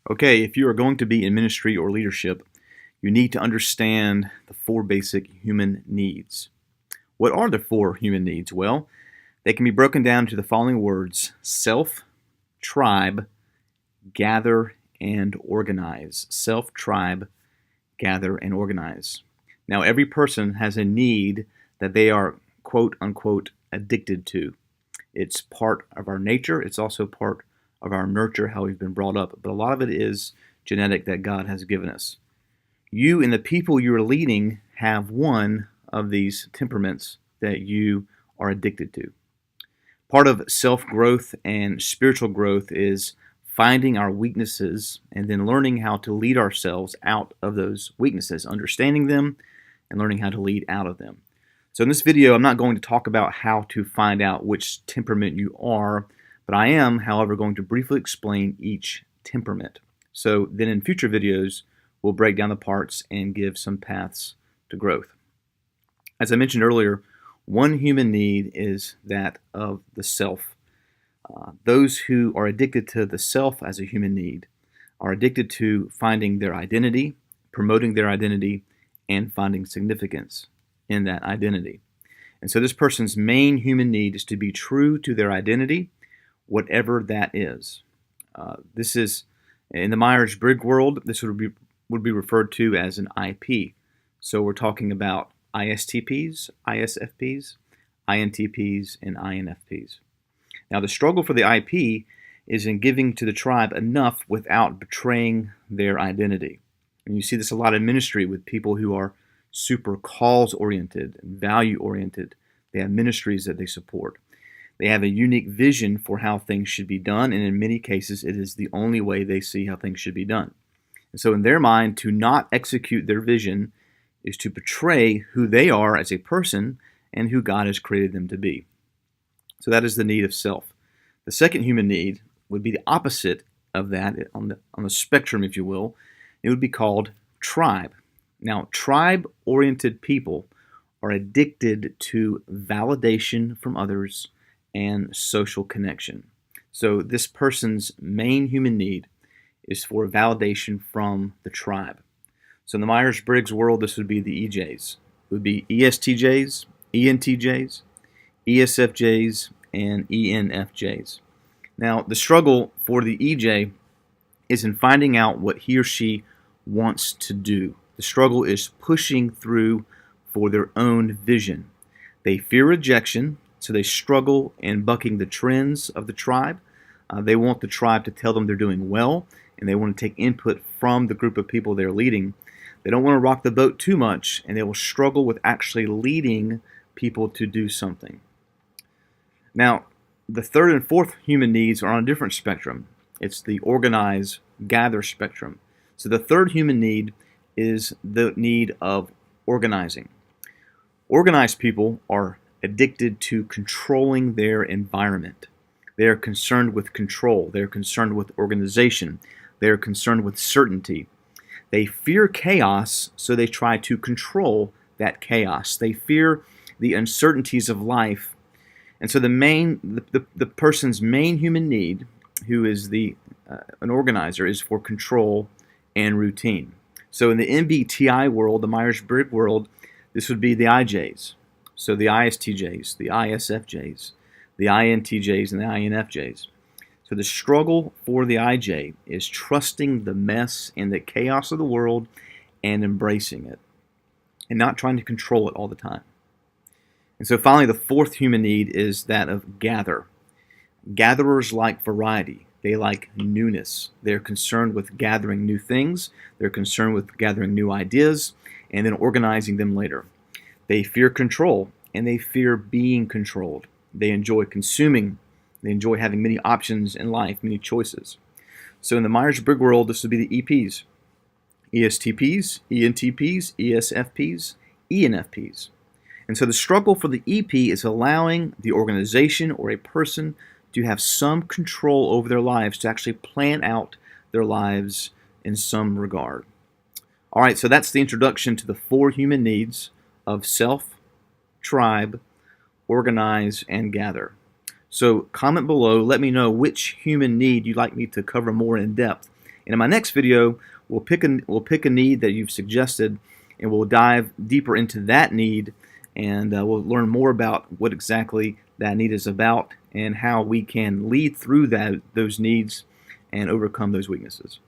Okay, if you are going to be in ministry or leadership, you need to understand the four basic human needs. What are the four human needs? Well, they can be broken down to the following words: self, tribe, gather, and organize. Self, tribe, gather, and organize. Now, every person has a need that they are quote unquote addicted to. It's part of our nature, it's also part of our nurture, how we've been brought up, but a lot of it is genetic that God has given us. You and the people you're leading have one of these temperaments that you are addicted to. Part of self growth and spiritual growth is finding our weaknesses and then learning how to lead ourselves out of those weaknesses, understanding them and learning how to lead out of them. So in this video, I'm not going to talk about how to find out which temperament you are, but I am, however, going to briefly explain each temperament. So then in future videos, we'll break down the parts and give some paths to growth. As I mentioned earlier, one human need is that of the self. Those who are addicted to the self as a human need are addicted to finding their identity, promoting their identity, and finding significance in that identity. And so this person's main human need is to be true to their identity, whatever that is. This is, in the Myers-Briggs world, this would be referred to as an IP. So we're talking about ISTPs, ISFPs, INTPs, and INFPs. Now the struggle for the IP is in giving to the tribe enough without betraying their identity. And you see this a lot in ministry with people who are super cause-oriented, value-oriented. They have ministries that they support. They have a unique vision for how things should be done, and in many cases, it is the only way they see how things should be done. And so in their mind, to not execute their vision is to betray who they are as a person and who God has created them to be. So that is the need of self. The second human need would be the opposite of that on the spectrum, if you will. It would be called tribe. Now, tribe-oriented people are addicted to validation from others and social connection. So this person's main human need is for validation from the tribe. So in the Myers-Briggs world, this would be the EJs. It would be ESTJs, ENTJs, ESFJs, and ENFJs. Now, the struggle for the EJ is in finding out what he or she wants to do. The struggle is pushing through for their own vision. They fear rejection, so they struggle in bucking the trends of the tribe. They want the tribe to tell them they're doing well, and they want to take input from the group of people they're leading. They don't want to rock the boat too much, and they will struggle with actually leading people to do something. Now, the third and fourth human needs are on a different spectrum. It's the organize, gather spectrum. So the third human need is the need of organizing. Organized people are addicted to controlling their environment. They are concerned with control. They are concerned with organization. They are concerned with certainty. They fear chaos, so they try to control that chaos. They fear the uncertainties of life. And so the person's main human need, who is an organizer, is for control and routine. So in the MBTI world, the Myers-Briggs world, this would be the IJs. So the ISTJs, the ISFJs, the INTJs, and the INFJs. So the struggle for the IJ is trusting the mess and the chaos of the world and embracing it and not trying to control it all the time. And so finally, the fourth human need is that of gather. Gatherers like variety. They like newness. They're concerned with gathering new things. They're concerned with gathering new ideas and then organizing them later. They fear control and they fear being controlled. They enjoy consuming. They enjoy having many options in life, many choices. So in the Myers-Briggs world, this would be the EPs, ESTPs, ENTPs, ESFPs, ENFPs. And so the struggle for the EP is allowing the organization or a person to have some control over their lives, to actually plan out their lives in some regard. All right, so that's the introduction to the four human needs of self, tribe, organize, and gather. So comment below, let me know which human need you'd like me to cover more in depth, And in my next video, we'll pick a need that you've suggested, and we'll dive deeper into that need, and we'll learn more about what exactly that need is about and how we can lead through those needs and overcome those weaknesses.